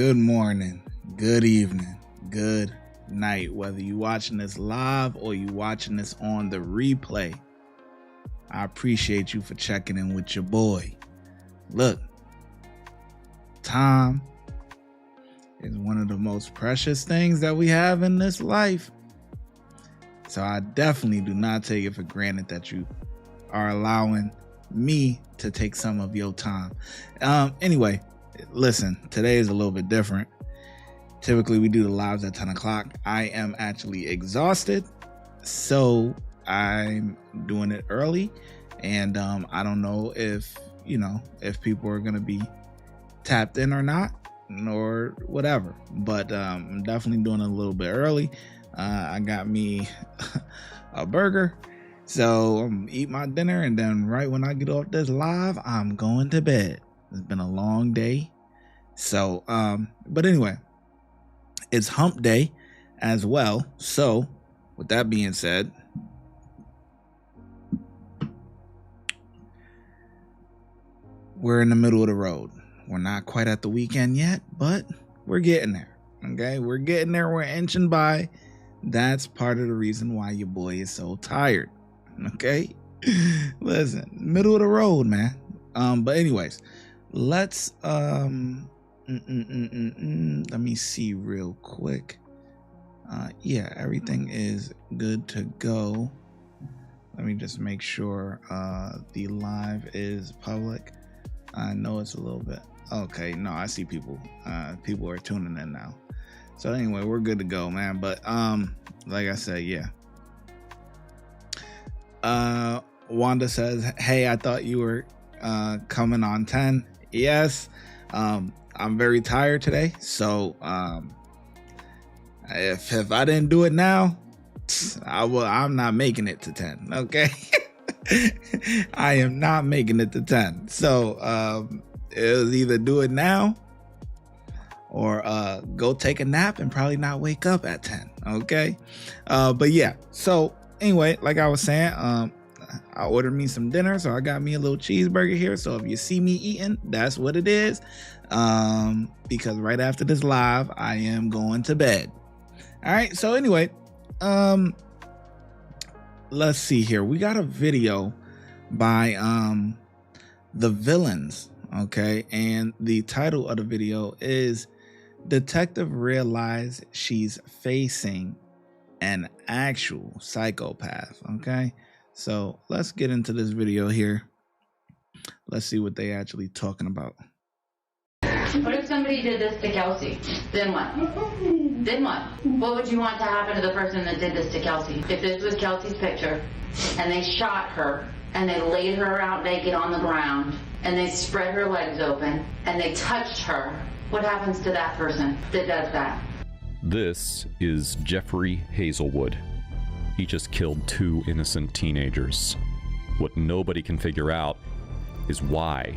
Good morning, good evening, good night, whether you watching this live or you watching this on the replay. I appreciate you for checking in with your boy. Look, time is one of the most precious things that we have in this life. So I definitely do not take it for granted that you are allowing me to take some of your time. Anyway, listen, today is a little bit different. Typically we do the lives at 10 o'clock. I am actually exhausted, so I'm doing it early, and I don't know if people are gonna be tapped in or not, or whatever, but I'm definitely doing it a little bit early. I got me a burger, so I'm gonna eat my dinner, and then right when I get off this live, I'm going to bed. It's been a long day. So but anyway, it's hump day as well. So with that being said, we're in the middle of the road. We're not quite at the weekend yet, but we're getting there. Okay, we're getting there. We're inching by. That's part of the reason why your boy is so tired. Okay, listen, middle of the road, man. But anyways, let's let me see real quick. Yeah, everything is good to go. Let me just make sure the live is public. I know it's a little bit okay. No, I see people. People are tuning in now. So anyway, we're good to go, man. But like I said, yeah. Wanda says, "Hey, I thought you were coming on 10." Yes. I'm very tired today, so if I didn't do it now, I'm not making it to 10. Okay. I am not making it to 10. So it was either do it now or go take a nap and probably not wake up at 10. Okay. But yeah, so anyway, like I was saying, I ordered me some dinner, so I got me a little cheeseburger here. So if you see me eating, that's what it is. Because right after this live, I am going to bed. All right. So anyway, let's see here. We got a video by the villains. Okay. And the title of the video is "Detective Realized She's Facing an Actual Psychopath." Okay. So let's get into this video here. Let's see what they actually talking about. What if somebody did this to Kelsey? Then what? Then what? What would you want to happen to the person that did this to Kelsey? If this was Kelsey's picture and they shot her and they laid her out naked on the ground and they spread her legs open and they touched her, what happens to that person that does that? This is Jeffrey Hazelwood. He just killed 2 innocent teenagers. What nobody can figure out is why.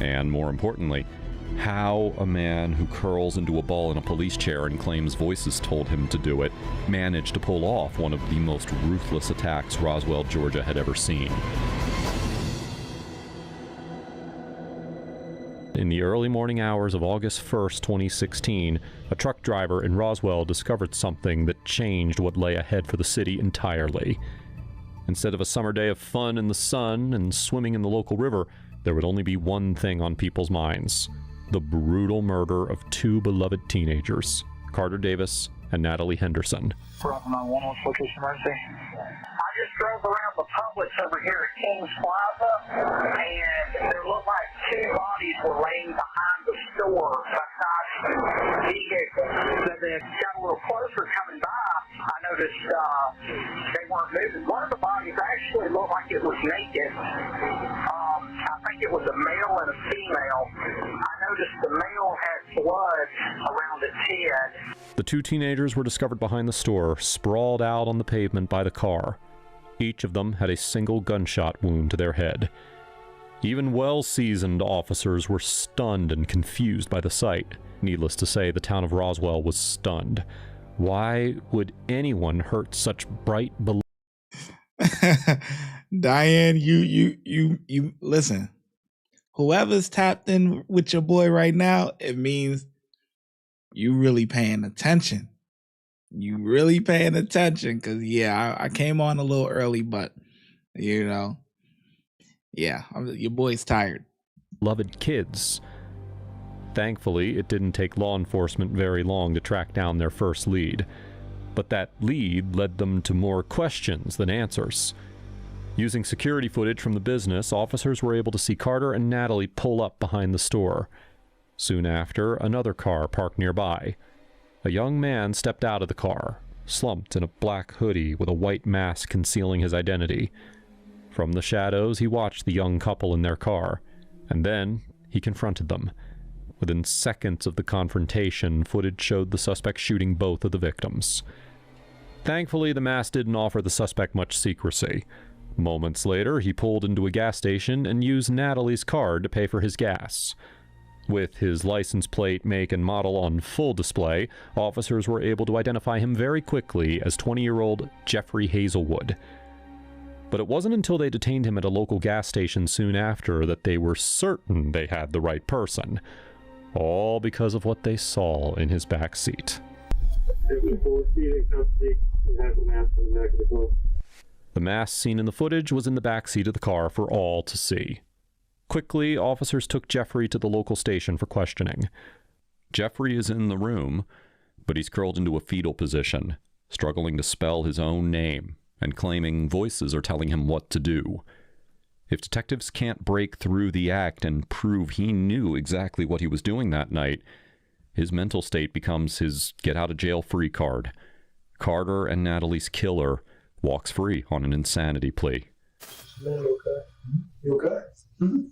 And more importantly, how a man who curls into a ball in a police chair and claims voices told him to do it managed to pull off one of the most ruthless attacks Roswell, Georgia had ever seen. In the early morning hours of August 1st, 2016, a truck driver in Roswell discovered something that changed what lay ahead for the city entirely. Instead of a summer day of fun in the sun and swimming in the local river, there would only be one thing on people's minds: the brutal murder of 2 beloved teenagers, Carter Davis and Natalie Henderson. Bravo 911, what's location emergency? I just drove around the Publix over here at Kings Plaza, and there looked like 2 bodies were laying behind the store beside the vehicle. So then got a little closer coming by, I noticed they weren't moving. One of the bodies actually looked like it was naked. I think it was a male and a female. I noticed the male had blood around its head. The 2 teenagers were discovered behind the store, sprawled out on the pavement by the car. Each of them had a single gunshot wound to their head. Even well-seasoned officers were stunned and confused by the sight. Needless to say, the town of Roswell was stunned. Why would anyone hurt such bright Diane, you listen. Whoever's tapped in with your boy right now, it means you really paying attention. You really paying attention, because, yeah, I came on a little early, but, you know, yeah, your boy's tired. Beloved kids. Thankfully, it didn't take law enforcement very long to track down their first lead. But that lead led them to more questions than answers. Using security footage from the business, officers were able to see Carter and Natalie pull up behind the store. Soon after, another car parked nearby. A young man stepped out of the car, slumped in a black hoodie with a white mask concealing his identity. From the shadows, he watched the young couple in their car, and then he confronted them. Within seconds of the confrontation, footage showed the suspect shooting both of the victims. Thankfully, the mask didn't offer the suspect much secrecy. Moments later, he pulled into a gas station and used Natalie's card to pay for his gas. With his license plate, make, and model on full display, officers were able to identify him very quickly as 20-year-old Jeffrey Hazelwood. But it wasn't until they detained him at a local gas station soon after that they were certain they had the right person. All because of what they saw in his back seat. The mask seen in the footage was in the back seat of the car for all to see. Quickly, officers took Jeffrey to the local station for questioning. Jeffrey is in the room, but he's curled into a fetal position, struggling to spell his own name, and claiming voices are telling him what to do. If detectives can't break through the act and prove he knew exactly what he was doing that night, his mental state becomes his get-out-of-jail-free card. Carter and Natalie's killer walks free on an insanity plea. You okay? You okay? Mm-hmm.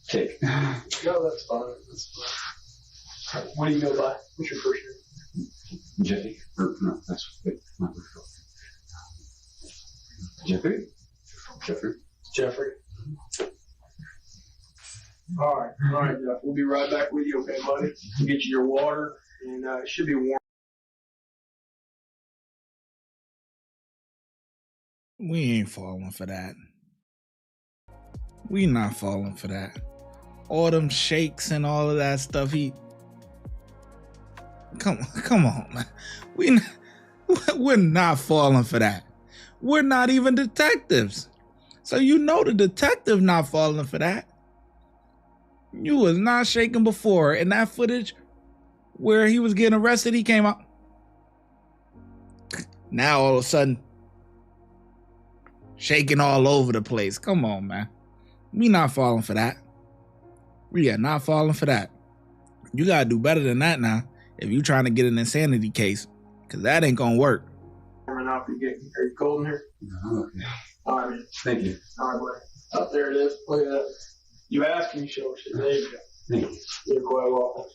Tick. No, that's fine. That's fine. What do you go by? What's your first name? Jeffy. No, that's not my first name. Jeffrey. Jeffrey. All right, Jeff. We'll be right back with you, okay, buddy? We'll get you your water, and it should be warm. We ain't falling for that. We not falling for that. All them shakes and all of that stuff. Come on, man. We're not falling for that. We're not even detectives. So you know the detective not falling for that. You was not shaking before. In that footage where he was getting arrested, he came out. Now all of a sudden, shaking all over the place. Come on, man. We not falling for that. We are not falling for that. You gotta do better than that now if you trying to get an insanity case, because that ain't gonna work. Are you cold in here? No, okay. All right, man. Thank you. All right, buddy. Up there it is. Look at that. You asked and you showed us. There you go. Thank you. You're quite welcome.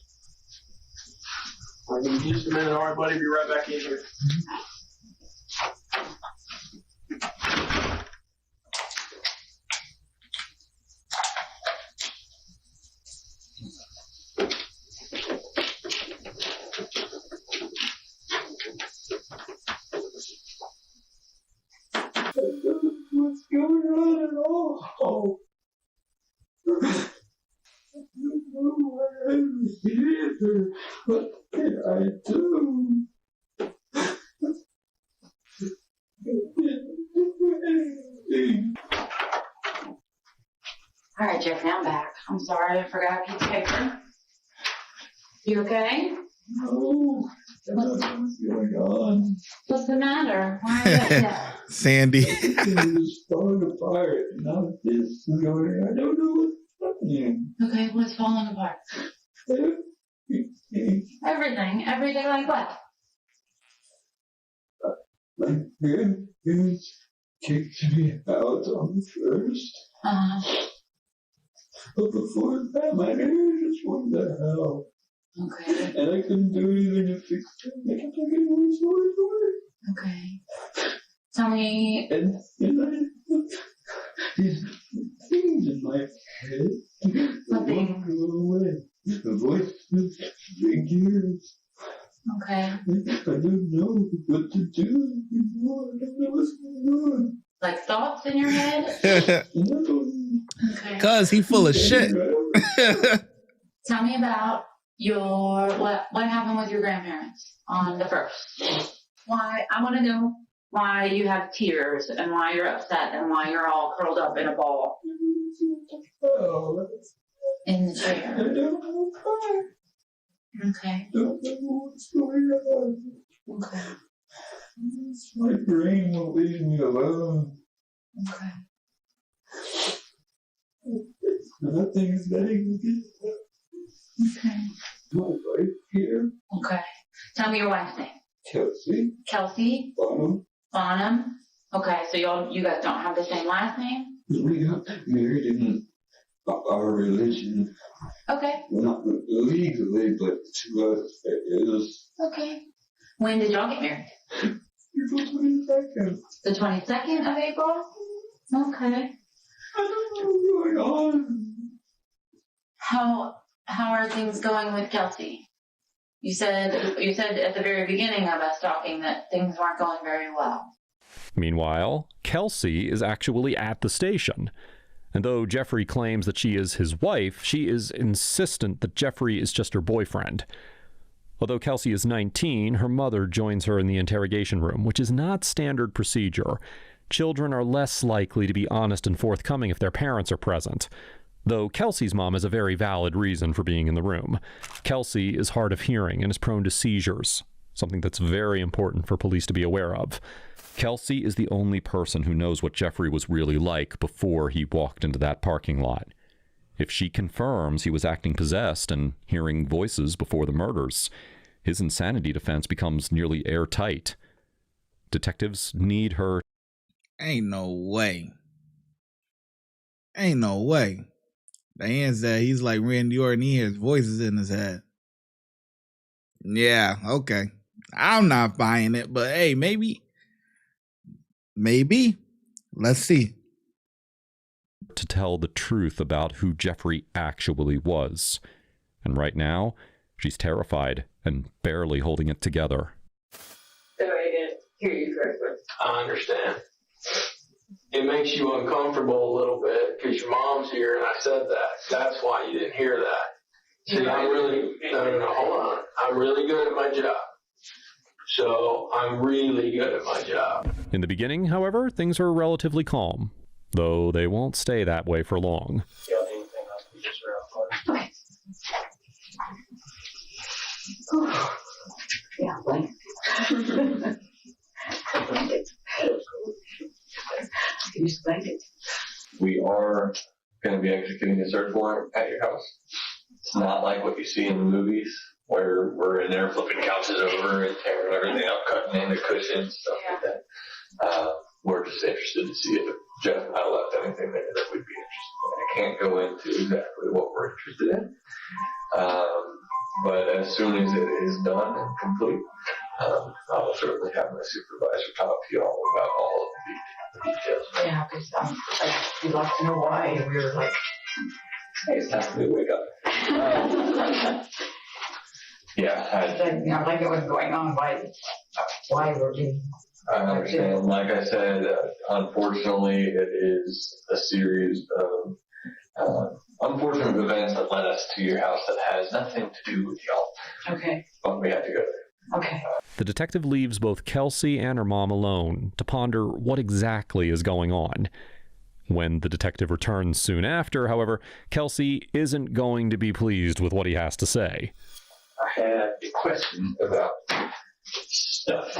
All right, give me just a minute. All right, buddy. Be right back in here. What's going on at all? I don't know why I'm here. What can I do? All right, Jeffrey, I'm back. I'm sorry, I forgot a piece of paper. You okay? No, I don't know what's going on. What's the matter? Why are you upset? Sandy. It's falling apart. Now this is going. I don't know what's happening. Okay, what's falling apart? Everything. Everything like what? My parents kicked me out on the first. But before that, my parents just went to hell. Okay. And I couldn't do anything to fix it. I kept on getting worse and worse and worse. Okay. Tell me. And these things in my head. What They things? won't go away. The voices, figures. Okay. I don't know what to do anymore. I don't know what's going on. Like thoughts in your head? No. Okay. Cause he full of shit. Tell me about What happened with your grandparents on the 1st? Why, I want to know why you have tears and why you're upset and why you're all curled up in a ball in the chair. Okay. Okay. My brain won't leave me alone. Okay. Nothing is letting me get Okay. my wife here. Okay. Tell me your wife's name. Kelsey. Kelsey? Bonham. Bonham? Okay, so you guys don't have the same last name? We got married in our religion. Okay. Not legally, but to us it is. Okay. When did y'all get married? April 22nd. The 22nd of April? Okay. I don't know what's going on. How are things going with Kelsey? You said at the very beginning of us talking that things weren't going very well. Meanwhile, Kelsey is actually at the station. And though Jeffrey claims that she is his wife, she is insistent that Jeffrey is just her boyfriend. Although Kelsey is 19, her mother joins her in the interrogation room, which is not standard procedure. Children are less likely to be honest and forthcoming if their parents are present. Though Kelsey's mom has a very valid reason for being in the room. Kelsey is hard of hearing and is prone to seizures, something that's very important for police to be aware of. Kelsey is the only person who knows what Jeffrey was really like before he walked into that parking lot. If she confirms he was acting possessed and hearing voices before the murders, his insanity defense becomes nearly airtight. Detectives need her. Ain't no way. Ain't no way. Diane said he's like Randy Orton, he hears voices in his head. Yeah, okay. I'm not buying it, but hey, maybe. Let's see. To tell the truth about who Jeffrey actually was. And right now, she's terrified and barely holding it together. So I didn't hear you correctly. I understand. It makes you uncomfortable a little bit because your mom's here and I said that. That's why you didn't hear that. See, no, hold on. I'm really good at my job. So I'm really good at my job. In the beginning, however, things are relatively calm, though they won't stay that way for long. You got anything else to just real quick? Okay. Yeah, blanket. Blanket. Use blanket. We are going to be executing a search warrant at your house. It's not like what you see in the movies where we're in there flipping couches over and tearing everything up, cutting into cushions, stuff like that. We're just interested to see if Jeff might have left anything there that we'd be interested in. I can't go into exactly what we're interested in. But as soon as it is done and complete, I will certainly have my supervisor talk to you all about all of the details. Yeah, because we'd like to know why we were like, Hey, it's time for me to wake up. I'd like it what's going on, why we're being. I understand. Like I said, unfortunately, it is a series of unfortunate events that led us to your house that has nothing to do with y'all. Okay. But we had to go there. Okay. The detective leaves both Kelsey and her mom alone to ponder what exactly is going on. When the detective returns soon after, however, Kelsey isn't going to be pleased with what he has to say. I had a question about stuff.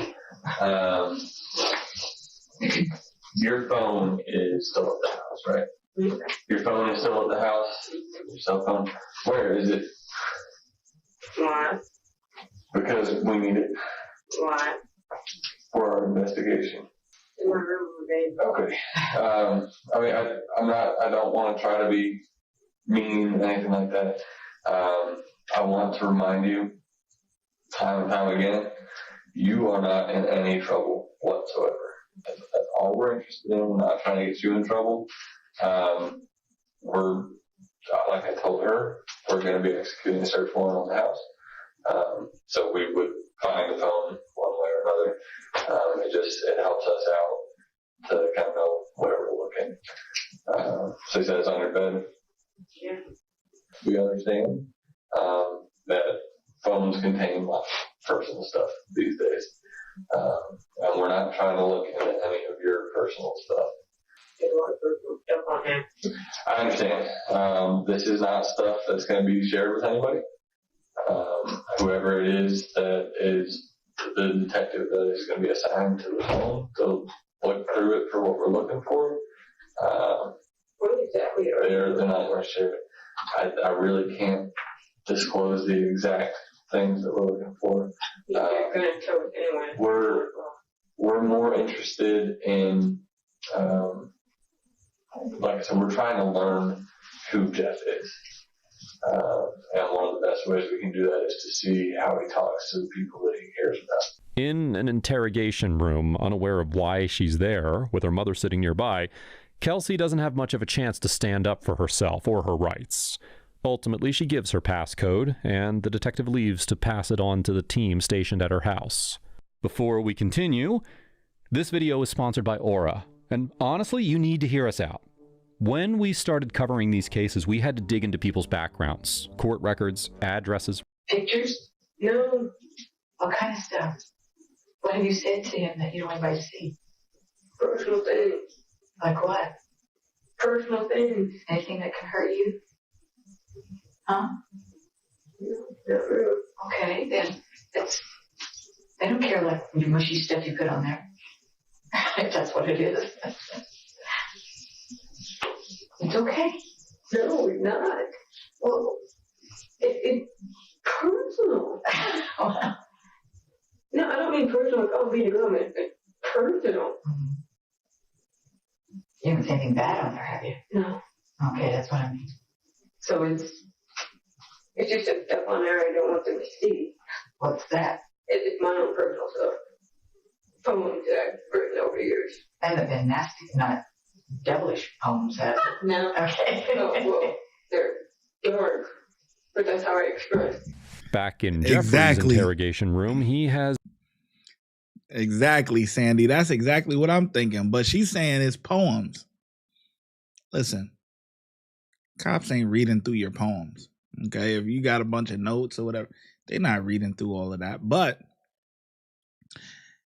Your phone is still at the house, right? Mm-hmm. Your phone is still at the house? Your cell phone? Where is it? Why? Because we need it Why? for our investigation. In my room, babe. Okay. I don't want to try to be mean or anything like that. I want to remind you, time and time again, you are not in any trouble whatsoever. That's all we're interested in. We're not trying to get you in trouble. We're, like I told her, we're going to be executing a search warrant on the house. So we would find the phone one way or another. It helps us out to kind of know where we're looking. So he said it's on your bed. Yeah. We understand that phones contain lots of personal stuff these days. And we're not trying to look into any of your personal stuff. I understand. This is not stuff that's going to be shared with anybody. Whoever it is that is the detective that is going to be assigned to the phone to look through it for what we're looking for. What exactly are they're not going to share it. I really can't disclose the exact things that we're looking for. You're going to tell anyone? We're more interested in, like I said, we're trying to learn who Jeff is. And one of the best ways we can do that is to see how he talks to the people that he cares about. In an interrogation room, unaware of why she's there, with her mother sitting nearby, Kelsey doesn't have much of a chance to stand up for herself or her rights. Ultimately, she gives her passcode, and the detective leaves to pass it on to the team stationed at her house. Before we continue, this video is sponsored by Aura, and honestly, you need to hear us out. When we started covering these cases, we had to dig into people's backgrounds, court records, addresses. Pictures? No. What kind of stuff? What have you said to him that you don't want anybody to see? Personal things. Like what? Personal things. Anything that can hurt you? Huh? Not really. Okay, then they don't care like the mushy stuff you put on there. If that's what it is. It's okay. No, it's not. Well, it's personal. No, I don't mean personal. I'll be a government. It's personal. Mm-hmm. You haven't seen anything bad on there, have you? No. Okay, that's what I mean. So it's just some stuff on there I don't want them to see. What's that? It's my own personal stuff. Poems that I've written over the years. They haven't been nasty, not devilish poems, have they? No. Okay. No, well, they're dark, but that's how I express. Back in Jeffrey's Exactly. interrogation room, he has... Exactly, Sandy. That's exactly what I'm thinking. But she's saying it's poems. Listen, cops ain't reading through your poems. Okay, if you got a bunch of notes or whatever, they're not reading through all of that. But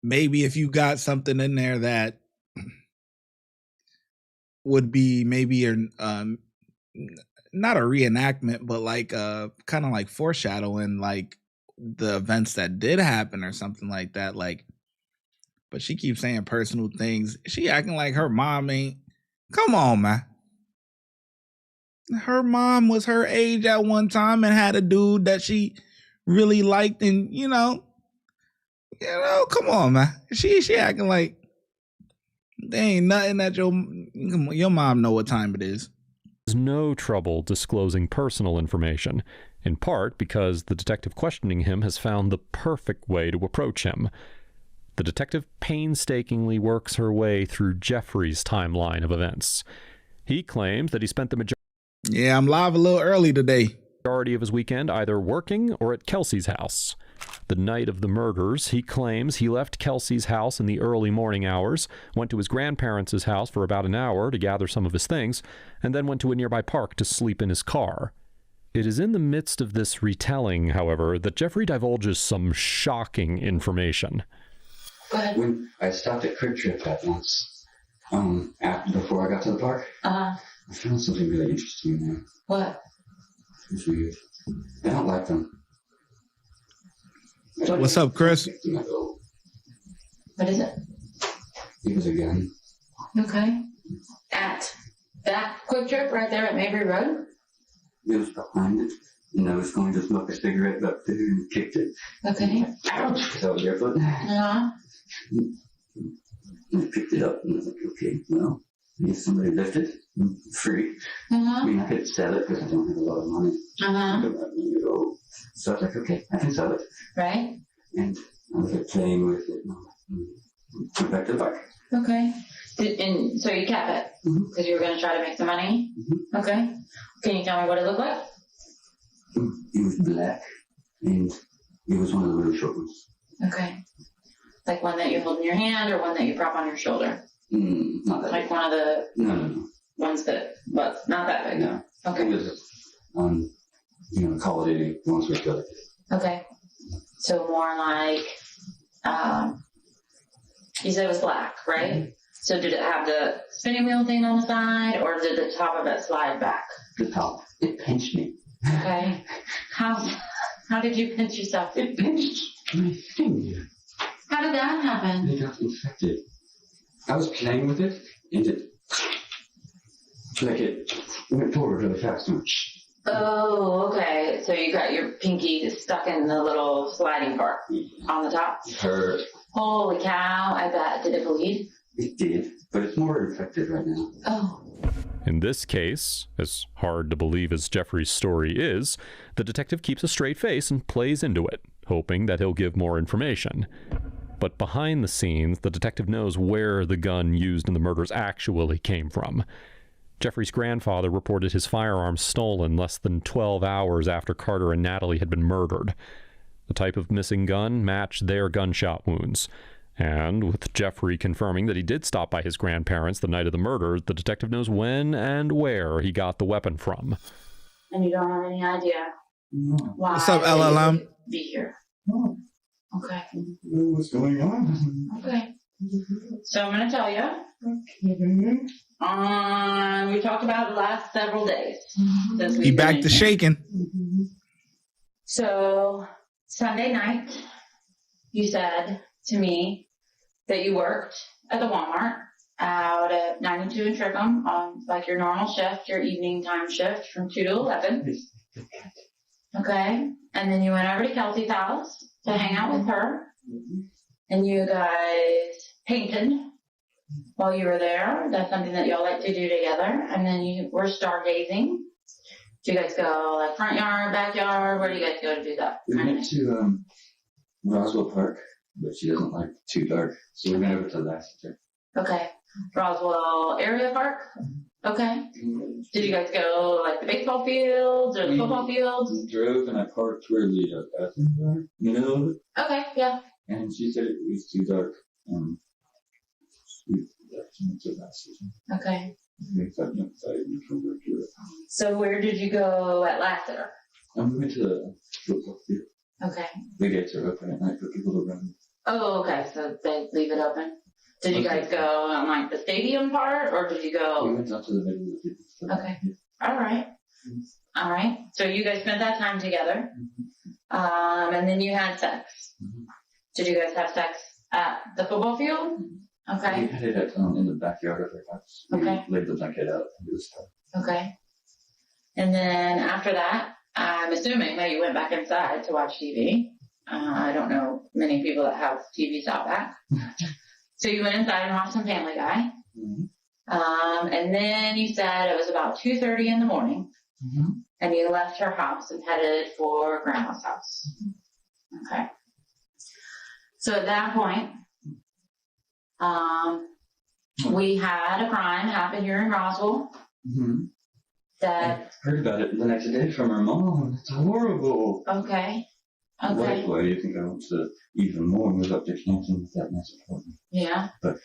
maybe if you got something in there that would be maybe not a reenactment, but like kind of like foreshadowing like the events that did happen or something like that. Like, but she keeps saying personal things. She acting like her mom ain't. Come on, man. Her mom was her age at one time and had a dude that she really liked, and you know, come on, man. She acting like there ain't nothing that your mom know what time it is. There's no trouble disclosing personal information, in part because the detective questioning him has found the perfect way to approach him. The detective painstakingly works her way through Jeffrey's timeline of events. He claims that he spent the Yeah, I'm live a little early today. majority of his weekend either working or at Kelsey's house. The night of the murders, he claims he left Kelsey's house in the early morning hours, went to his grandparents' house for about an hour to gather some of his things, and then went to a nearby park to sleep in his car. It is in the midst of this retelling, however, that Jeffrey divulges some shocking information. When I stopped at Quick Trip that once, before I got to the park, I found something really interesting in there. What? It's weird. I don't like them. What's up, Chris? What is it? It was a gun. Okay. At that Quick Trip right there at Mabry Road? It was behind it. And I was going to smoke a cigarette up there and kicked it. Okay. Ouch! Because I was barefoot. Uh-huh. And I picked it up and I was like, okay, well, if somebody left it, free. I Uh-huh. mean, I could sell it because I don't have a lot of money. Uh-huh. So I was like, okay, I can sell it. Right? And I was like playing with it. Went back to the park. Okay. And so you kept it? Because you were going to try to make some money? Mm-hmm. Okay. Can you tell me what it looked like? It was black, and it was one of the really short ones. Okay. Like one that you hold in your hand or one that you prop on your shoulder? Not that Like big. one of the No. ones that, but not that big? No. Okay. It was, Call of Duty, the ones we killed. Okay. So more like, you said it was black, right? So did it have the spinning wheel thing on the side, or did the top of it slide back? The top. It pinched me. Okay. How did you pinch yourself? It pinched my finger. How did that happen? It got infected. I was playing with it, and it went forward really fast. Oh, okay. So you got your pinky stuck in the little sliding part on the top? It hurt. Holy cow, I bet. Did it bleed? It did, but it's more infected right now. Oh. In this case, as hard to believe as Jeffrey's story is, the detective keeps a straight face and plays into it, hoping that he'll give more information. But behind the scenes, the detective knows where the gun used in the murders actually came from. Jeffrey's grandfather reported his firearm stolen less than 12 hours after Carter and Natalie had been murdered. The type of missing gun matched their gunshot wounds. And with Jeffrey confirming that he did stop by his grandparents the night of the murder, the detective knows when and where he got the weapon from. And you don't have any idea why What's up, LLM? you'd be here. Oh, Okay. what's going on? Okay. So I'm going to tell you. Okay. We talked about the last several days. Since He we've back been to in here. shaking. So Sunday night, you said to me that you worked at the Walmart out at 92 and Trickham on like your normal shift, your evening time shift from 2 to 11. Okay. And then you went over to Kelsey's house to hang out with her. And you guys painted while you were there. That's something that y'all like to do together. And then you were stargazing. Do you guys go like front yard, backyard? Where do you guys go to do that? We went to Roswell Park, but she doesn't like too dark, so we went over to Lassiter. Okay. Roswell area park? Okay. Did you guys go like the baseball fields or the football fields? We drove and I parked where the bathrooms are, you know? Okay, yeah. And she said it was too dark. We went to Lassiter. Okay. We thought we could work through it. So where did you go at Lassiter? We went to the football field. Okay. The gates are open at night for people to run. Oh, okay. So they leave it open. Did you guys go on like the stadium part, or did you We go? went out to the middle of the field. Okay. All right. All right. So you guys spent that time together, and then you had sex. Did you guys have sex at the football field? Okay. We had it at, in the backyard of her house. Okay. We laid the blanket out and it was fun. Okay. And then after that, I'm assuming that you went back inside to watch TV. I don't know many people that have TVs out back. So you went inside and watched some Family Guy. Mm-hmm. And then you said it was about 2:30 in the morning. Mm-hmm. And you left her house and headed for Grandma's house. Okay. So at that point, we had a crime happen here in Roswell. Mm-hmm. That I heard about it the next day from her mom. It's horrible. okay. Why do you think I want to even more move up to Canton with that nice apartment? Yeah. But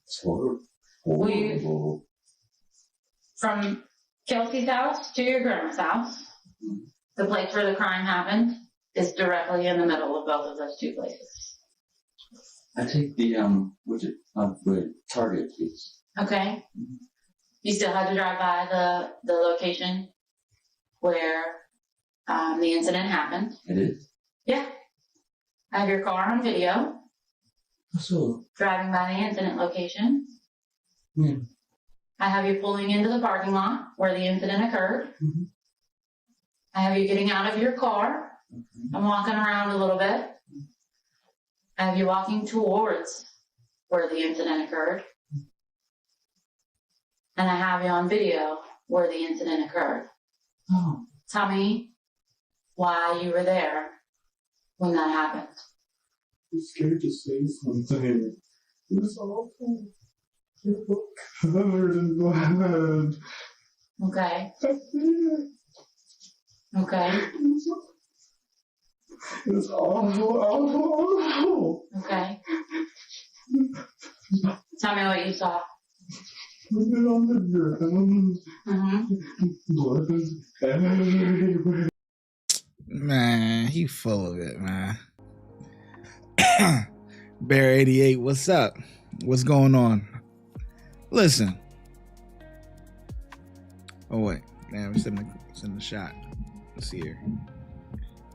it's horrible. From Kelsey's house to your grandma's house, the place where the crime happened is directly in the middle of both of those two places. I take the Target, please. Okay. You still had to drive by the location where the incident happened. It is? Yeah. I have your car on video. So? Driving by the incident location. Yeah. I have you pulling into the parking lot where the incident occurred. Mm-hmm. I have you getting out of your car and walking around a little bit. I have you walking towards where the incident occurred. And I have you on video where the incident occurred. Oh. Tell me why you were there when that happened. I'm scared to say something. It was awful. It was covered in blood. Okay. Okay. It was awful. Okay. Tell me what you saw. Put it on the ground. Mm-hmm. Blood was everywhere. Man, he full of it, man. Bear 88, what's up? What's going on? Listen. Oh wait, damn, it's in the shot. Let's see here.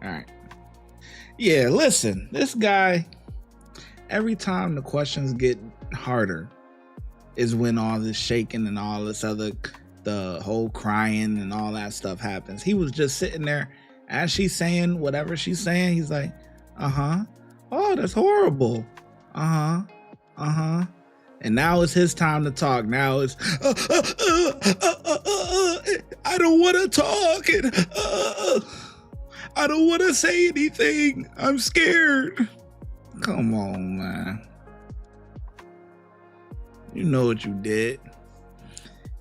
All right. Yeah, listen, this guy, every time the questions get harder is when all this shaking and all this other, the whole crying and all that stuff happens. He was just sitting there as she's saying whatever she's saying. He's like, oh, that's horrible. And now it's his time to talk. Now it's, I don't want to talk. And, I don't want to say anything. I'm scared. Come on, man. You know what you did.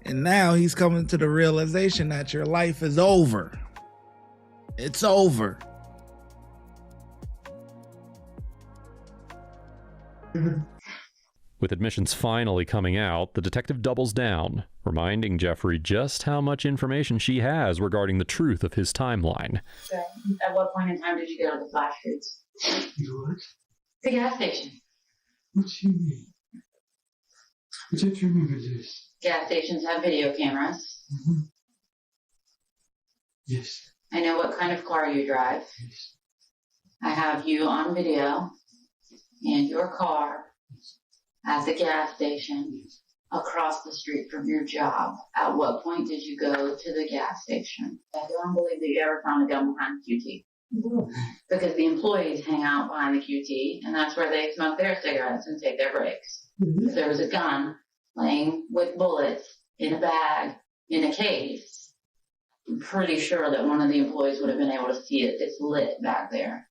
And now he's coming to the realization that your life is over. It's over. With admissions finally coming out, the detective doubles down, reminding Jeffrey just how much information she has regarding the truth of his timeline. Okay. At what point in time did you go to the flash foods? What? The gas station. What do you mean? I don't remember this. Gas stations have video cameras. Mm-hmm. Yes. I know what kind of car you drive. Yes. I have you on video and your car at the gas station across the street from your job. At what point did you go to the gas station? I don't believe that you ever found a gun behind the QT. No. Because the employees hang out behind the QT, and that's where they smoke their cigarettes and take their breaks. Mm-hmm. If there was a gun laying with bullets in a bag, in a case, I'm pretty sure that one of the employees would have been able to see it. It's lit back there.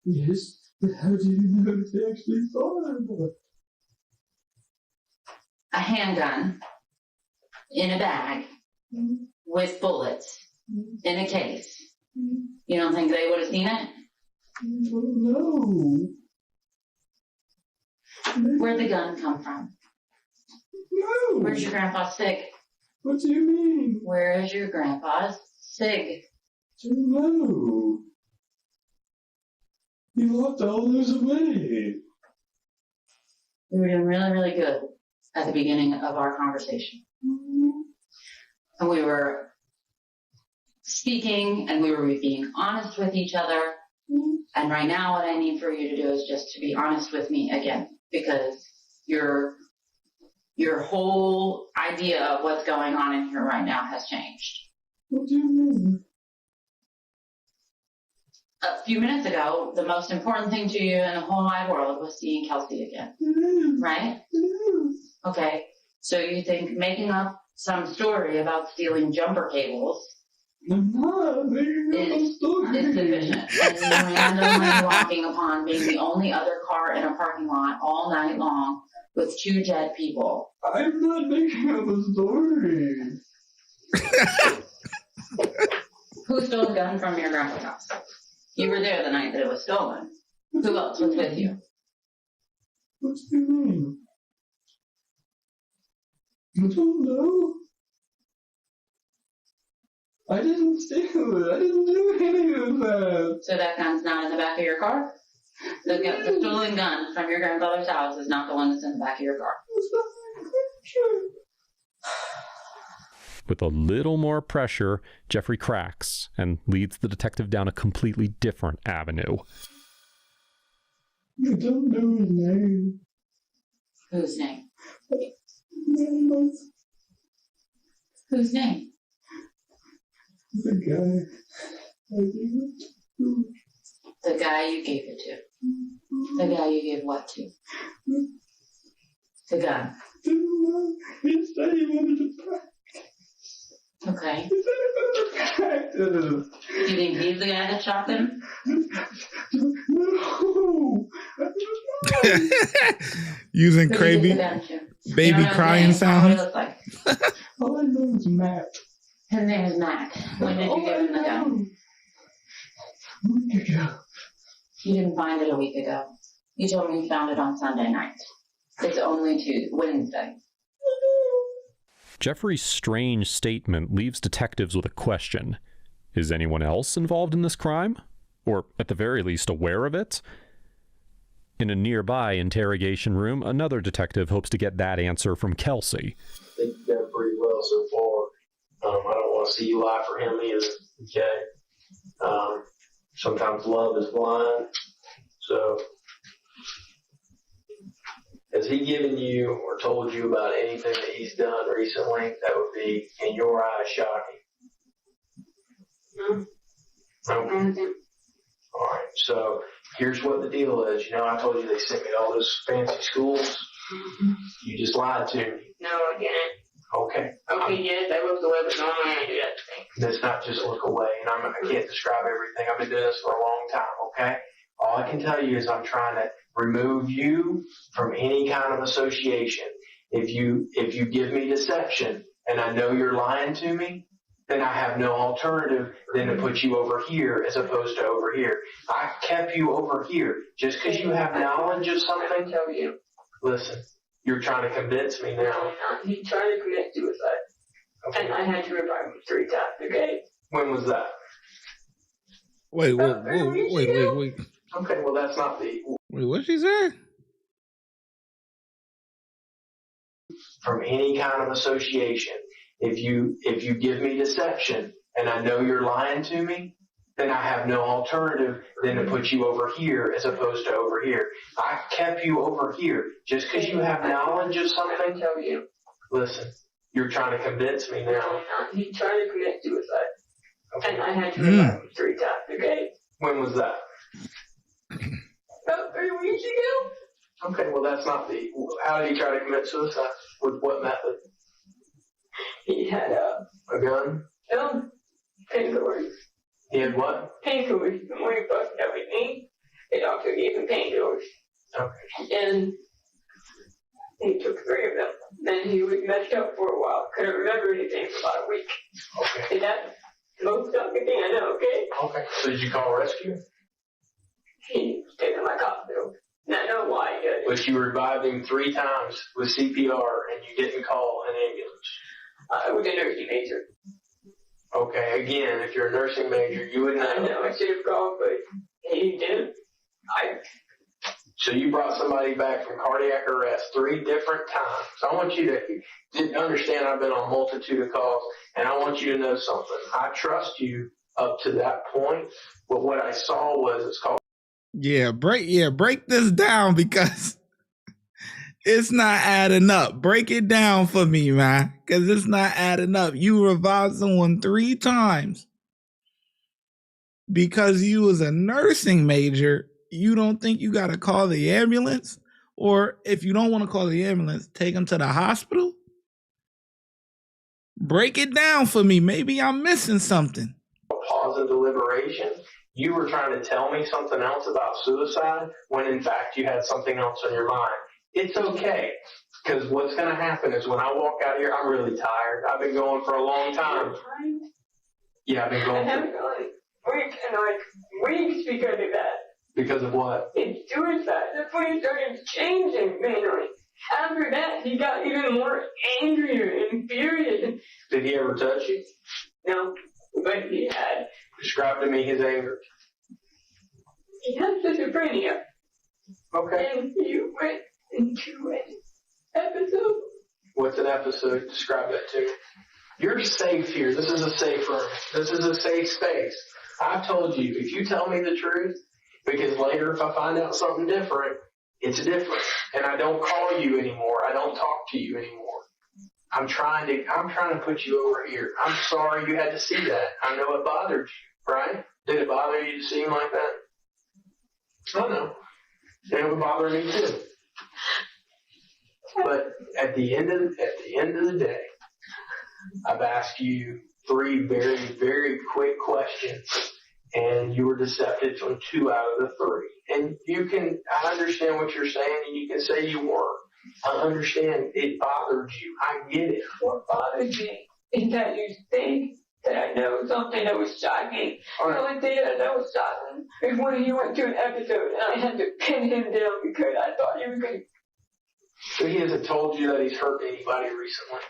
Yes, but how do you know if they actually saw it? A handgun in a bag with bullets in a case. You don't think they would have seen it? No. Where'd the gun come from? No. Where's your grandpa's cig? What do you mean? Where is your grandpa's cig? I don't know. He locked all those away. We were doing really, really good at the beginning of our conversation. And we were speaking and we were being honest with each other. And right now what I need for you to do is just to be honest with me again, because your whole idea of what's going on in here right now has changed. What do you mean? A few minutes ago, the most important thing to you in the whole wide world was seeing Kelsey again, right? Okay, so you think making up some story about stealing jumper cables is sufficient, and you randomly walking upon being the only other car in a parking lot all night long with two dead people. I'm not making up a story. Who stole the gun from your grandpa's house? You were there the night that it was stolen. Who else was with you? What do you mean? I don't know. I didn't steal it. I didn't do any of that. So that gun's not in the back of your car? The stolen gun from your grandfather's house is not the one that's in the back of your car. It's not my picture. With a little more pressure, Jeffrey cracks and leads the detective down a completely different avenue. I don't know his name. Whose name? No, Whose name? the guy I gave it to. The guy you gave it to. The guy you gave what to? The gun. He said he wanted to practice. Okay. He said he wanted to practice. Do you think he's the guy that shot them? No. Using Who crazy did the gun to? baby You don't know crying his name? What he sounds. looks like. All I know is Matt. His name is Matt. When did you give him the gun? A week ago. You didn't find it a week ago. You told me you found it on Sunday night. It's only Wednesday. Jeffrey's strange statement leaves detectives with a question. Is anyone else involved in this crime? or at the very least aware of it? In a nearby interrogation room, another detective hopes to get that answer from Kelsey. I think you've done pretty well so far. I don't want to see you lie for him either, okay? Sometimes love is blind. So, has he given you or told you about anything that he's done recently that would be, in your eyes, shocking? No. No? All right, so here's what the deal is. You know, I told you they sent me to all those fancy schools. Mm-hmm. You just lied to me. No, I didn't. Okay. Okay, yes, I looked away, but no, I'm not going to do that thing. That's not just look away, and I can't describe everything. I've been doing this for a long time, okay? All I can tell you is I'm trying to remove you from any kind of association. If you give me deception and I know you're lying to me, then I have no alternative than to put you over here as opposed to over here. I kept you over here just because you have knowledge of something. I tell you. Listen, you're trying to convince me now. No, he tried to commit suicide. Okay. And I had to revive him 3 times, okay? When was that? Wait. Okay, well that's not the... Wait, what'd she say? From any kind of association. If you give me deception and I know you're lying to me, then I have no alternative than to put you over here as opposed to over here. I kept you over here just because you have knowledge of something. I tell you. Listen, you're trying to convince me now. No, he tried to commit suicide. Okay. And I had to revive him 3 times, okay? When was that? About 3 weeks ago. Okay, well that's not the... How did he try to commit suicide? With what method? He had a gun? No, painkillers. He had what? Painkillers. When he fucked up with me, the doctor gave him painkillers. Okay. And he took 3 of them. Then he was messed up for a while. Couldn't remember anything for about a week. Okay. And that's the most shocking thing I know, okay? Okay. So did you call rescue? He was taken to my hospital. And I know why he did it. But you revived him 3 times with CPR and you didn't call an ambulance. I was a nursing major. Okay, again, if you're a nursing major, you would know. I know, I should have called, but he didn't. So you brought somebody back from cardiac arrest 3 different times. I want you to understand I've been on a multitude of calls, and I want you to know something. I trust you up to that point, but what I saw was it's called... break this down because it's not adding up. Break it down for me, man, because it's not adding up. You revived someone 3 times because you was a nursing major. You don't think you got to call the ambulance? Or if you don't want to call the ambulance, take them to the hospital? Break it down for me. Maybe I'm missing something. Pause of deliberation. You were trying to tell me something else about suicide when in fact you had something else on your mind. It's okay, because what's going to happen is when I walk out of here, I'm really tired. I've been going for a long time. Yeah, I've been going. I haven't gone weeks because of that. Because of what? It's suicide. That's when he started changing, mainly. After that, he got even more angrier and furious. Did he ever touch you? No, but he had. Describe to me his anger. He had schizophrenia. Okay. And he went into an episode. What's an episode? Describe that to me. You're safe here. This is a safe room. This is a safe space. I've told you, if you tell me the truth, because later if I find out something different, it's different. And I don't call you anymore. I don't talk to you anymore. I'm trying to put you over here. I'm sorry you had to see that. I know it bothered you, right? Did it bother you to see him like that? Oh no. It would bother me too. But at the end of the day, I've asked you 3 very, very quick questions, and you were deceptive on 2 out of the 3. And I understand what you're saying, and you can say you weren't. I understand it bothered you. I get it. What bothered me is that you think that I know something that was shocking. The only thing that I know was shocking is when he went to an episode and I had to pin him down because I thought he was going to... So he hasn't told you that he's hurt anybody recently?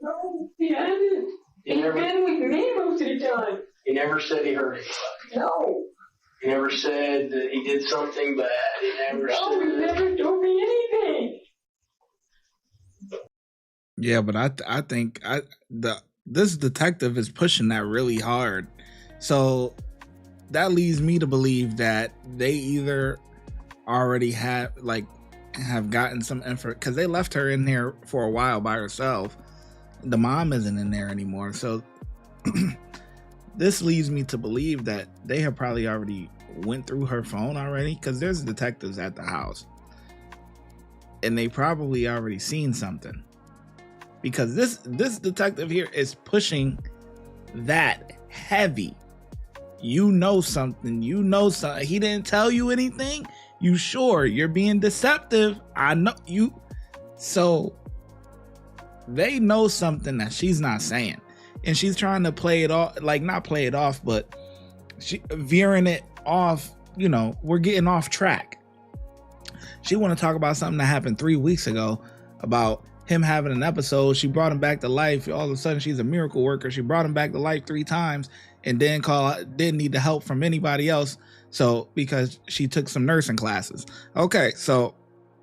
No, he hasn't. He's been with me most of the time. He never said he hurt anybody? No. He never said that he did something bad. He never No, said. he never told me anything. Yeah, but I think this detective is pushing that really hard. So that leads me to believe that they either already have gotten some info, because they left her in there for a while by herself. The mom isn't in there anymore. So this leads me to believe that they have probably already went through her phone already, because there's detectives at the house. And they probably already seen something. Because this detective here is pushing that heavy. You know something. He didn't tell you anything. You sure? You're being deceptive. I know you. So they know something that she's not saying. And she's trying to play it off, like not play it off, but she veering it off. You know, we're getting off track. She want to talk about something that happened 3 weeks ago about him having an episode. She brought him back to life. All of a sudden, she's a miracle worker. She brought him back to life 3 times and didn't need the help from anybody else. So because she took some nursing classes. Okay, so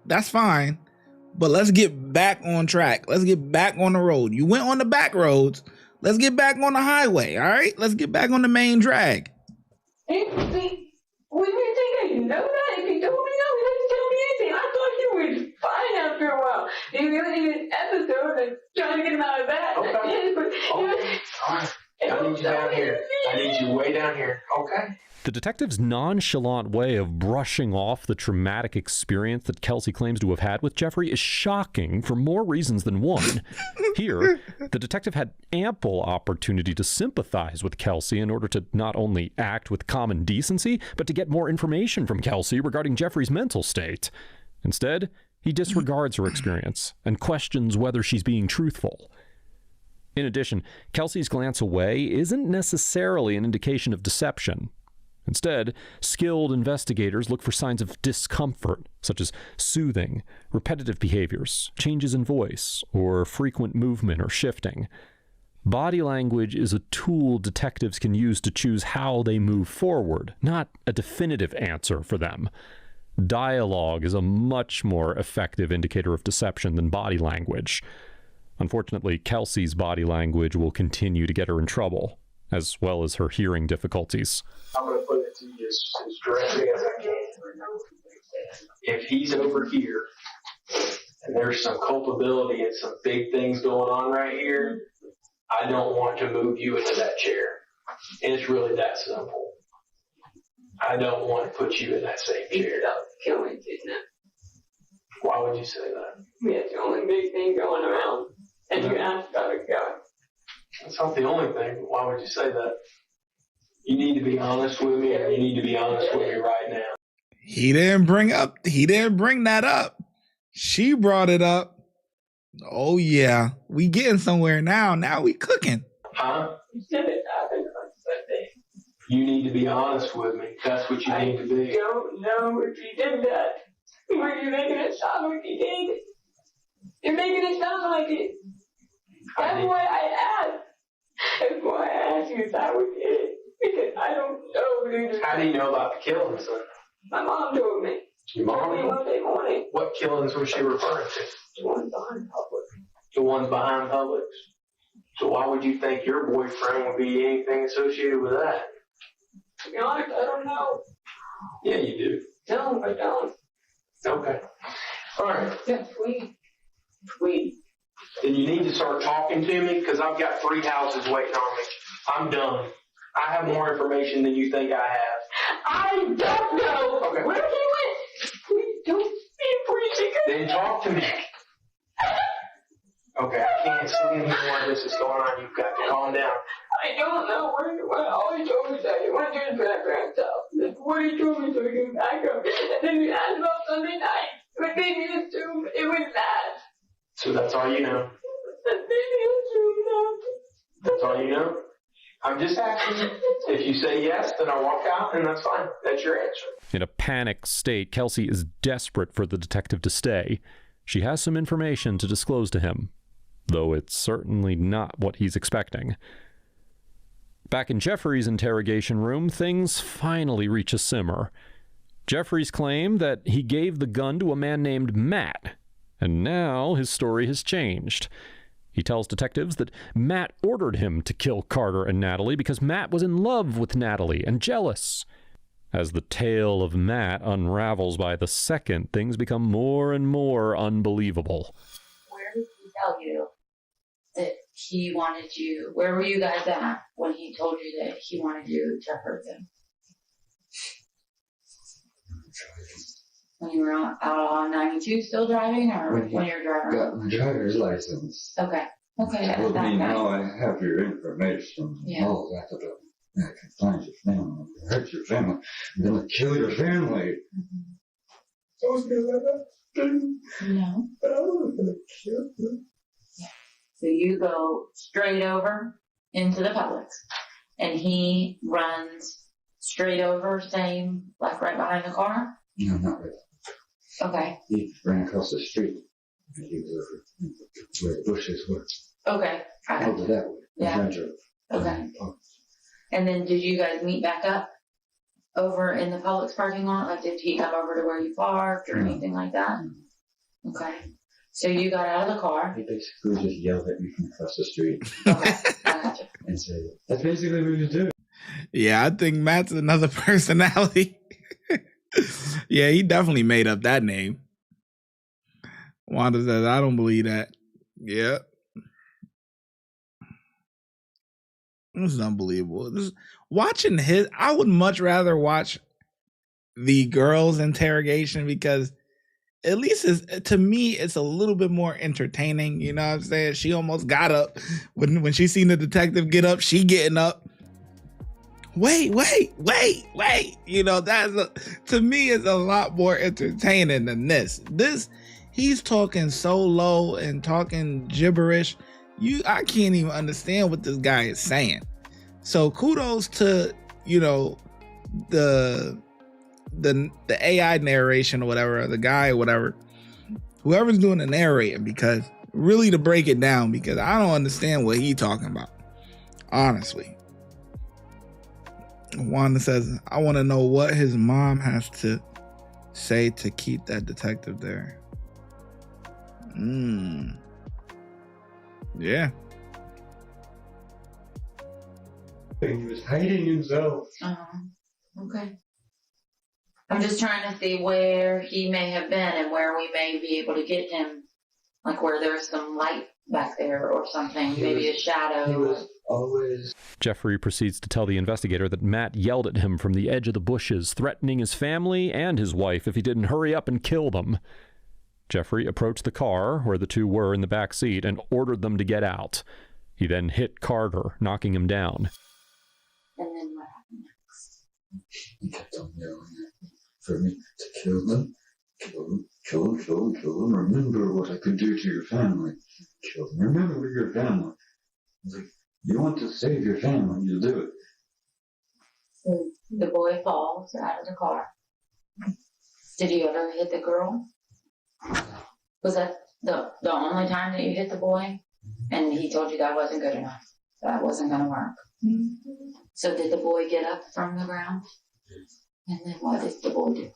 that's fine. But let's get back on track. Let's get back on the road. You went on the back roads. Let's get back on the highway. All right, let's get back on the main drag. Hey, see, when you think I know that, if you told me no, he didn't tell me anything. I thought he was fine after a while. He really needed an episode and trying to get him out of that. Okay. All right. I need you down here. I need you way down here. Okay. The detective's nonchalant way of brushing off the traumatic experience that Kelsey claims to have had with Jeffrey is shocking for more reasons than one. Here, the detective had ample opportunity to sympathize with Kelsey in order to not only act with common decency, but to get more information from Kelsey regarding Jeffrey's mental state. Instead, he disregards her experience and questions whether she's being truthful. In addition, Kelsey's glance away isn't necessarily an indication of deception. Instead, skilled investigators look for signs of discomfort, such as soothing, repetitive behaviors, changes in voice, or frequent movement or shifting. Body language is a tool detectives can use to choose how they move forward, not a definitive answer for them. Dialogue is a much more effective indicator of deception than body language. Unfortunately, Kelsey's body language will continue to get her in trouble, as well as her hearing difficulties. I'm going to put it to you as directly as I can. If he's over here and there's some culpability and some big things going on right here, I don't want to move you into that chair. And it's really that simple. I don't want to put you in that same chair. Kill me, didn't it? Why would you say that? We had the only big thing going around, and you asked about a guy. That's not the only thing. Why would you say that? You need to be honest with me, and you need to be honest with me right now. He didn't bring that up. She brought it up. Oh yeah, we getting somewhere now. Now we cooking. Huh? You said it happened on Sunday. You need to be honest with me. That's what you need to be. I don't know if you did that. Were you making it sound like you did? You're making it sound like it. That's why I asked. That's why I asked you if that was it. Because I don't know. How do you know about the killings, son? My mom told me. Your mom told me Monday morning. What killings was she referring to? The ones behind Publix. The ones behind Publix. So why would you think your boyfriend would be anything associated with that? To be honest, I don't know. Yeah, you do. No, I don't. Okay. All right. Yeah, Tweet. Then you need to start talking to me because I've got 3 houses waiting on me. I'm done. I have more information than you think I have. I don't know. Okay. Where he went? Please don't be preaching. Then talk to me. Okay, I can't see anymore. This is going on. You've got to calm down. I don't know where he went. All he told me is that he went to his background stuff. That's what he told me, so he came back up. And then he asked about Sunday night. But made me assume it was that. So that's all you know? That made me assume that. That's all you know? I'm just asking you. If you say yes, then I'll walk out, and that's fine. That's your answer. In a panicked state, Kelsey is desperate for the detective to stay. She has some information to disclose to him, though it's certainly not what he's expecting. Back in Jeffrey's interrogation room, things finally reach a simmer. Jeffrey's claim that he gave the gun to a man named Matt, and now his story has changed. He tells detectives that Matt ordered him to kill Carter and Natalie because Matt was in love with Natalie and jealous. As the tale of Matt unravels by the second, things become more and more unbelievable. Where did he tell you that he wanted you? Where were you guys at when he told you that he wanted you to hurt them? When you were out on 92 still driving, or when you were driving? Got my driver's license. Okay. Okay. Told me now I have your information. Yeah. All that about I can find your family. Hurt your family. I'm gonna kill your family. I was gonna let that thing. No. But I was gonna kill them. Yeah. So you go straight over into the Publix, and he runs straight over, same, like right behind the car? No, not really. Okay. He ran across the street. And he was over where the bushes were. Okay. Held it that way. Yeah. I drove. Okay. And then did you guys meet back up over in the Publix parking lot? Like, did he come over to where you parked or anything like that? Okay. So you got out of the car. He basically just yelled at me from across the street. Okay. I gotcha. And said, that's basically what he was doing. Yeah, I think Matt's another personality. Yeah, he definitely made up that name. Wanda says, I don't believe that. Yeah. This is unbelievable. Watching his, I would much rather watch the girls' interrogation because at least to me, it's a little bit more entertaining. You know what I'm saying? She almost got up. When she seen the detective get up, she getting up. Wait. You know, to me, it's a lot more entertaining than this. He's talking so low and talking gibberish. I can't even understand what this guy is saying. So kudos to, you know, the AI narration or whatever, the guy or whatever, whoever's doing the narrating, because really to break it down, because I don't understand what he's talking about, honestly. Wanda says, I want to know what his mom has to say to keep that detective there. Yeah. He was hiding himself. Okay. I'm just trying to see where he may have been and where we may be able to get him. Like where there's some light back there or something. Maybe a shadow. He was always... Jeffrey proceeds to tell the investigator that Matt yelled at him from the edge of the bushes, threatening his family and his wife if he didn't hurry up and kill them. Jeffrey approached the car where the two were in the back seat and ordered them to get out. He then hit Carter, knocking him down. And then what happened next? He kept on yelling at me for me to kill them. Kill them. Remember what I could do to your family. Kill them. Remember your family. I was like, you want to save your family, you'll do it. So the boy falls out of the car. Did you ever hit the girl? Was that the only time that you hit the boy? And he told you that wasn't good enough. That wasn't going to work. So did the boy get up from the ground? And then what did the boy do?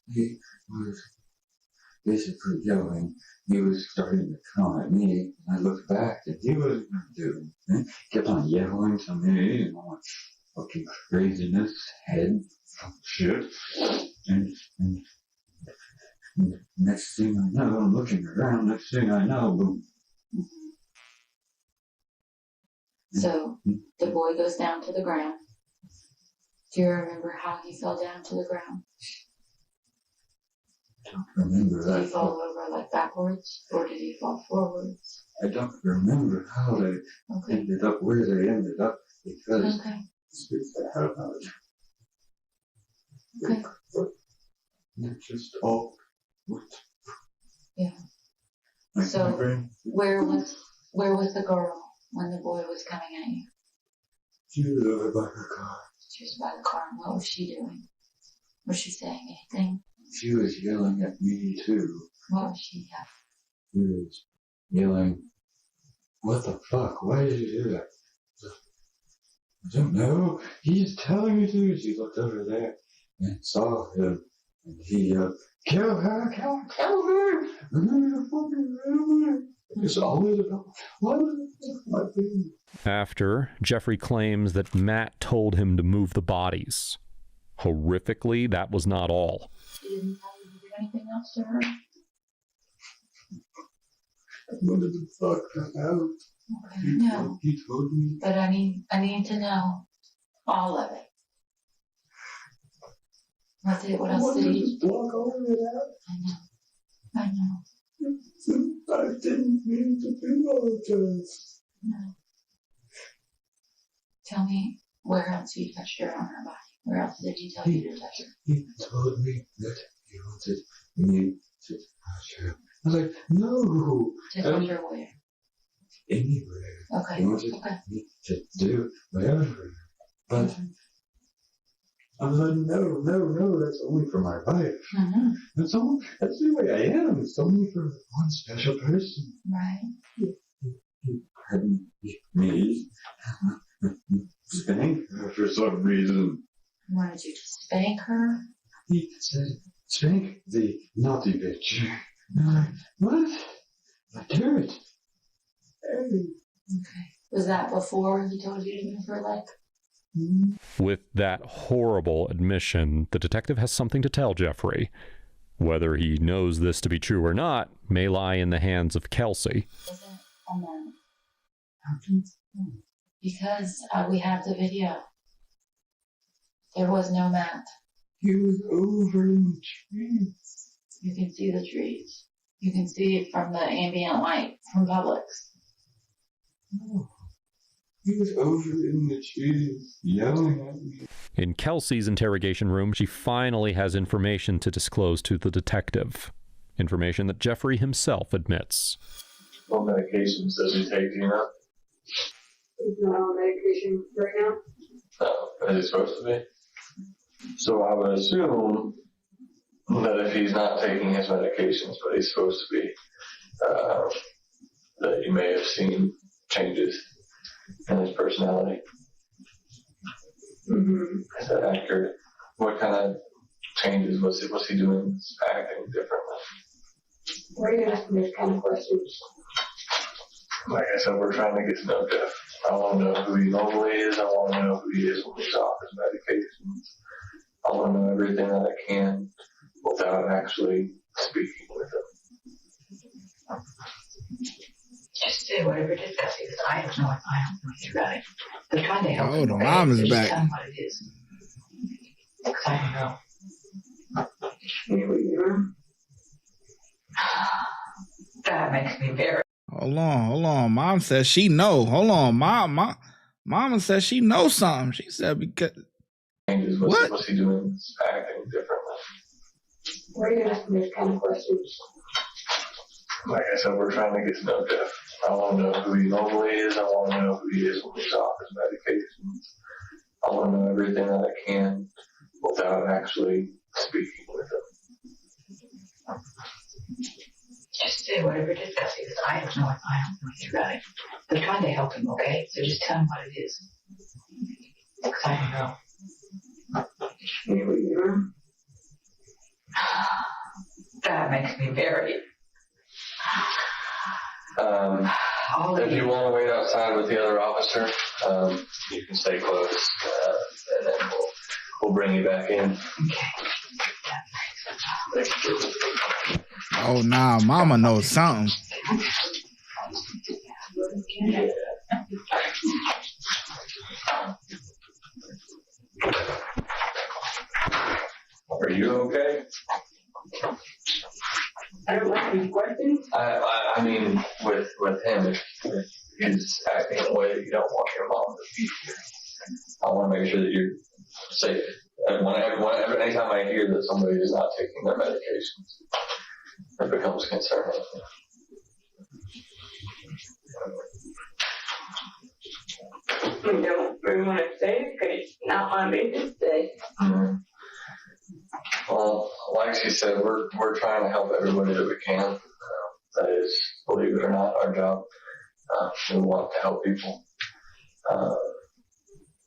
He was basically yelling. He was starting to come at me. And I looked back and he wasn't doing it. He kept on yelling to me and all that fucking craziness, head shit. And next thing I know, I'm looking around. Next thing I know, boom. So the boy goes down to the ground. Do you remember how he fell down to the ground? I don't remember that. Did he fall over like backwards, or did he fall forwards? I don't remember how they ended up where they ended up because it's I have no idea. Okay. It just all worked. Yeah. Like so my brain. where was the girl when the boy was coming at you? She was over by her car. She was by the car. And what was she doing? Was she saying anything? She was yelling at me too. What was she yelling? She was yelling, what the fuck? Why did you do that? I don't know. He's telling me to. She looked over there and saw him. And he yelled, kill her, kill her, kill her. Remember the fucking family. It's always about what is my thing. After, Jeffrey claims that Matt told him to move the bodies. Horrifically, that was not all. He didn't tell you to do anything else to her? I wanted to fuck her out. Okay, no. He told me. But I need to know all of it. What else did he? Just block all of it out. I know. I didn't mean to do all of this. No. Tell me where else he touched her on her body. Where else did he tell you to touch her? He told me that he wanted me to touch her. I was like, no. To touch her where? Anywhere. Okay. He wanted me to do whatever. But I was like, no, that's only for my wife. Mm-hmm. That's the way I am. It's only for one special person. Right. He had me spank her for some reason. Wanted you to spank her? He said, spank the naughty bitch. And I'm like, what? I do it. Hey. Okay. Was that before he told you to move her leg? With that horrible admission, the detective has something to tell Jeffrey. Whether he knows this to be true or not may lie in the hands of Kelsey. Is it a man? Because we have the video. There was no Matt. He was over in the trees. You can see the trees. You can see it from the ambient light from Publix. Oh. He was over in the trees, yelling at me. In Kelsey's interrogation room, she finally has information to disclose to the detective. Information that Jeffrey himself admits. What medications does he take, do you know? He's not on medication right now. No, is he supposed to be? So I would assume that if he's not taking his medications, but he's supposed to be, that you may have seen changes in his personality. Mm-hmm. Is that accurate? What kind of changes was he doing, acting differently? Why are you asking these kind of questions? Like I said, we're trying to get to know Jeff. I want to know who he normally is. I want to know who he is when he's off his medications. I want to know everything that I can without actually speaking with him. Just say whatever it is, Gussie, because I don't know anything about it. They're trying to help Oh, him, the okay? mom is So just back. tell him what it is. Because I don't know. You know what you know? That makes me very... Hold on. Mom says she know. Hold on, Mama says she knows something. She said because Changes. What? What's he doing, acting differently? Why are you asking these kind of questions? Like I said, we're trying to get to know Jeff. I want to know who he normally is. I want to know who he is when he's off his medications. I want to know everything that I can without actually speaking with him. Just say whatever it is, Gussie, because I don't know anything about it. They're trying to help him, okay? So just tell him what it is. Because I don't know. You know what you know? That makes me very... If you want to wait outside with the other officer, you can stay close, and then we'll bring you back in. oh nah, Mama knows something. Are you okay? I don't like these questions. I mean, with him, if he's acting in a way that you don't want your mom to be here, I want to make sure that you're safe. And anytime I hear that somebody is not taking their medications, it becomes concerning. We don't really want to say it because it's not on business day. Mm-hmm. Well, like she said, we're trying to help everybody that we can. That is, believe it or not, our job. We want to help people.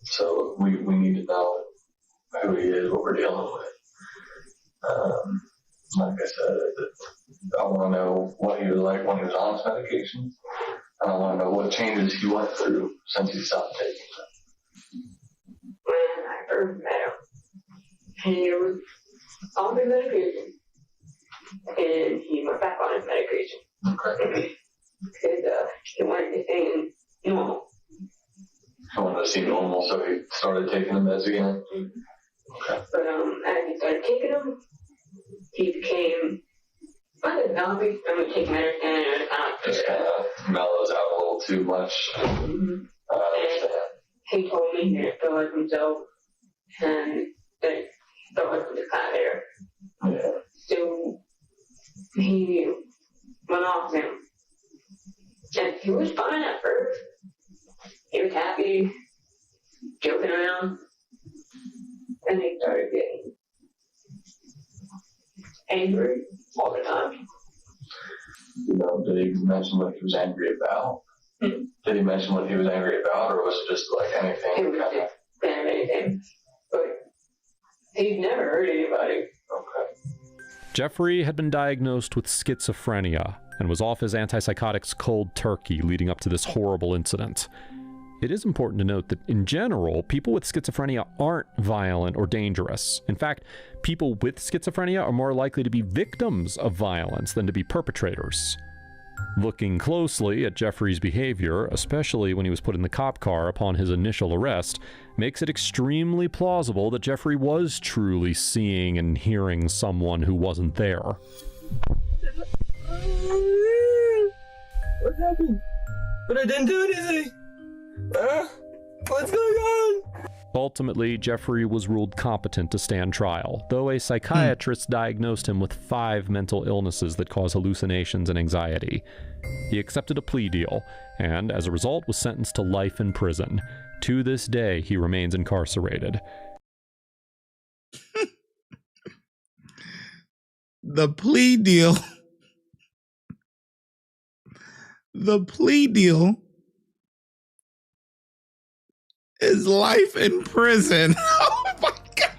So we need to know who he is, what we're dealing with. Like I said, I want to know what he was like when he was on his medication. I want to know what changes he went through since he stopped taking them. When I first met him, he was on his medication, and he went back on his medication. Okay. Because he wanted to stay normal. I wanted to see normal, so he started taking the meds again. Mm-hmm. Okay. But as he started taking them, he became like a zombie. I mean, taking medicine and it Just kind of mellows out a little too much. Mm-hmm. I understand. He told me he didn't feel like himself, and that he felt like he was kind of there. Yeah. So he went off him. And he was fine at first. He was happy, joking around. And he started getting angry all the time. You know, did he mention what he was angry about? Hmm? Did he mention what he was angry about, or was it just like anything? He was just saying anything. But he'd never hurt anybody. Okay. Jeffrey had been diagnosed with schizophrenia and was off his antipsychotics cold turkey leading up to this horrible incident. It is important to note that in general, people with schizophrenia aren't violent or dangerous. In fact, people with schizophrenia are more likely to be victims of violence than to be perpetrators. Looking closely at Jeffrey's behavior, especially when he was put in the cop car upon his initial arrest, makes it extremely plausible that Jeffrey was truly seeing and hearing someone who wasn't there. What happened? But I didn't do anything. What's going on? Ultimately, Jeffrey was ruled competent to stand trial, though a psychiatrist diagnosed him with 5 mental illnesses that cause hallucinations and anxiety. He accepted a plea deal, and as a result was sentenced to life in prison. To this day, he remains incarcerated. The plea deal. The plea deal is life in prison. Oh my God.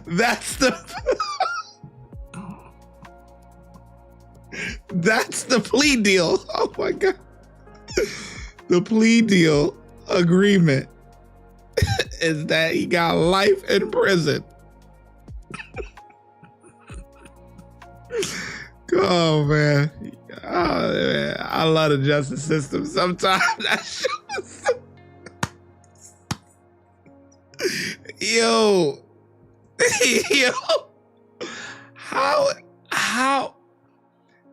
That's the plea deal. Oh my God. The plea deal agreement is that he got life in prison. Oh man. Oh, man. I love the justice system. Sometimes that shows. Yo. How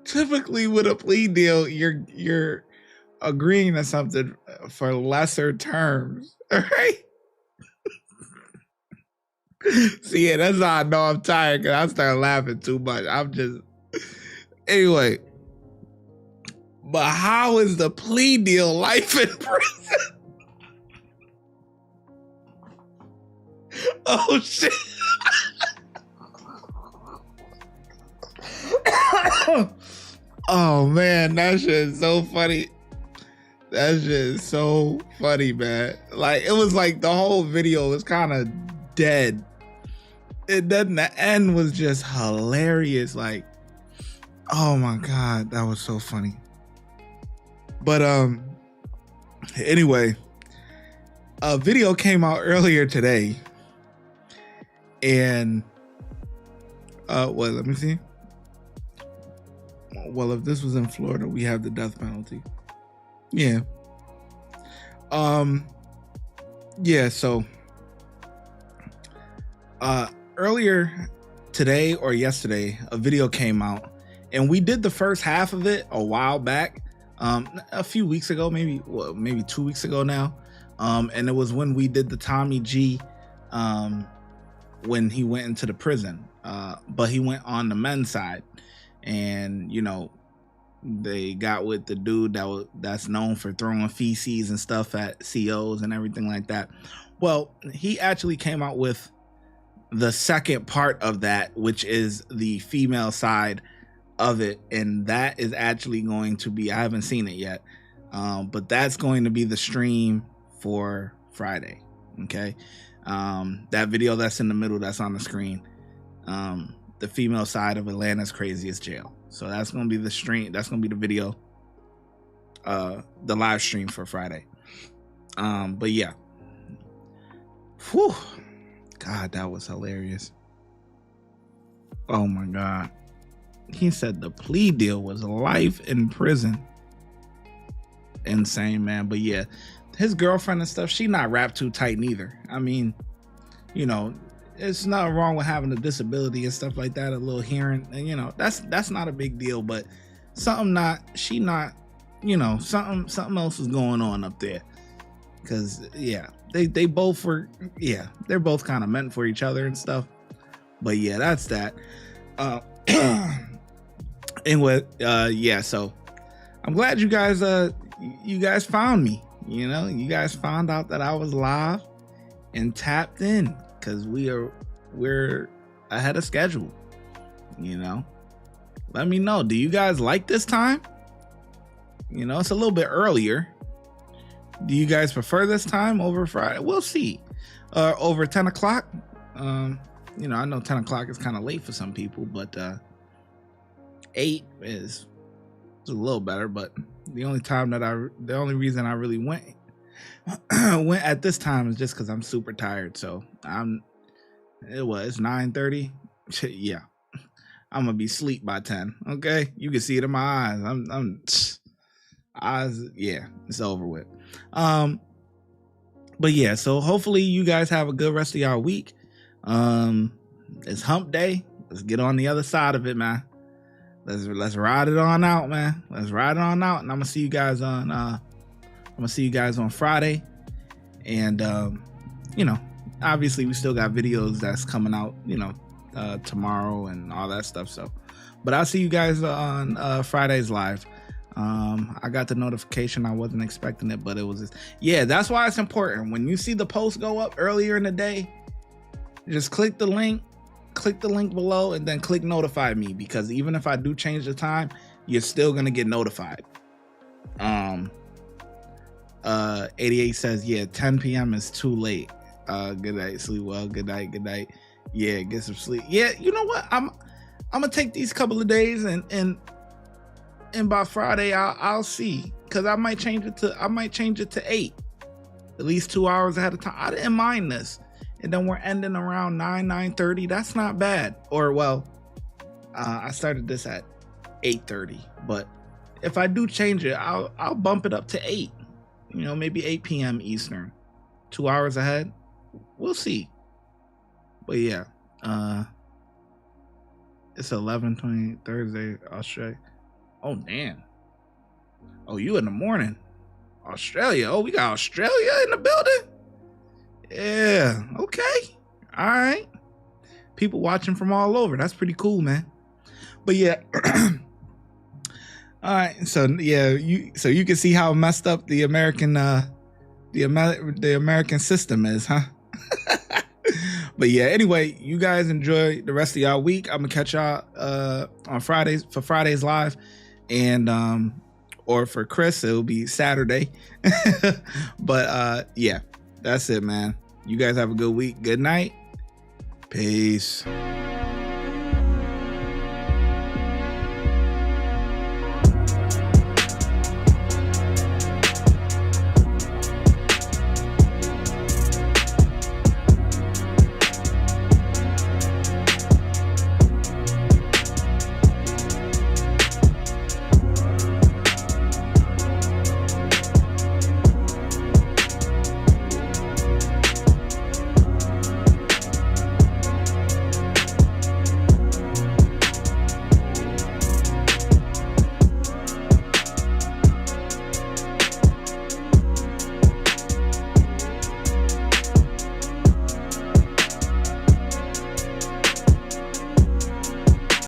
typically with a plea deal you're agreeing to something for lesser terms, right? See, yeah, that's how I know I'm tired, because I start laughing too much. Anyway. But how is the plea deal life in prison? Oh shit. Oh man, that shit is so funny. That shit is so funny, man. Like, it was like the whole video was kind of dead. The end was just hilarious. Like, oh my God, that was so funny. But anyway, a video came out earlier today, and well, let me see. Well, if this was in Florida, we have the death penalty. Yeah. Yeah, so earlier today or yesterday, a video came out, and we did the first half of it a while back. A few weeks ago, maybe 2 weeks ago now. And it was when we did the Tommy G, when he went into the prison. But he went on the men's side, and you know, they got with the dude that's known for throwing feces and stuff at COs and everything like that. Well, he actually came out with the second part of that, which is the female side of it, and that is actually going to be, I haven't seen it yet, But that's going to be the stream for Friday. Okay. That video that's in the middle, that's on the screen. The female side of Atlanta's craziest jail. So that's going to be the stream. That's going to be the video, the live stream for Friday. But yeah. Whew. God, that was hilarious. Oh my God. He said the plea deal was life in prison. Insane, man. But yeah, his girlfriend and stuff, she not wrapped too tight neither. I mean, you know, it's not wrong with having a disability and stuff like that, a little hearing, and you know, that's not a big deal, but something else is going on up there. Cause yeah, they both were, yeah, they're both kind of meant for each other and stuff. But yeah, that's that. Anyway, yeah, so I'm glad you guys found me. You know, you guys found out that I was live and tapped in, because we're ahead of schedule. You know, let me know, do you guys like this time? You know, it's a little bit earlier. Do you guys prefer this time over Friday? We'll see. Over 10 o'clock. You know, I know 10 o'clock is kind of late for some people, but 8 is a little better. But the only reason I really went at this time is just because I'm super tired. So it's 9:30. Yeah, I'm gonna be asleep by 10. Okay, you can see it in my eyes. Eyes, yeah, it's over with. But yeah, so hopefully you guys have a good rest of y'all week. It's hump day. Let's get on the other side of it, man. Let's ride it on out, man. Let's ride it on out, and I'm gonna see you guys on Friday. And you know, obviously we still got videos that's coming out, you know, tomorrow and all that stuff. So, but I'll see you guys on Friday's live. I got the notification. I wasn't expecting it, but it was yeah, that's why it's important. When you see the post go up earlier in the day, just click the link below and then click notify me, because even if I do change the time, you're still gonna get notified. 88 says, yeah, 10 p.m. is too late. Good night, sleep well. Good night. Yeah, get some sleep. Yeah, you know what? I'm gonna take these couple of days and by Friday I'll see, because I might change it to 8, at least 2 hours ahead of time. I didn't mind this, and then we're ending around 9:30. That's not bad. Or well, I started this at 8:30, but if I do change it, I'll bump it up to 8. You know, maybe 8 p.m. Eastern, 2 hours ahead. We'll see. But yeah, it's 11:20 Thursday, Australia. Oh, damn. Oh, you in the morning. Australia. Oh, we got Australia in the building? Yeah. Okay. All right. People watching from all over. That's pretty cool, man. But yeah. All right. So yeah, you can see how messed up the American American system is, huh? But yeah, anyway, you guys enjoy the rest of y'all week. I'm gonna catch y'all on Fridays for Friday's live. And or for Chris, it'll be Saturday. But yeah, that's it, man. You guys have a good week. Good night. Peace.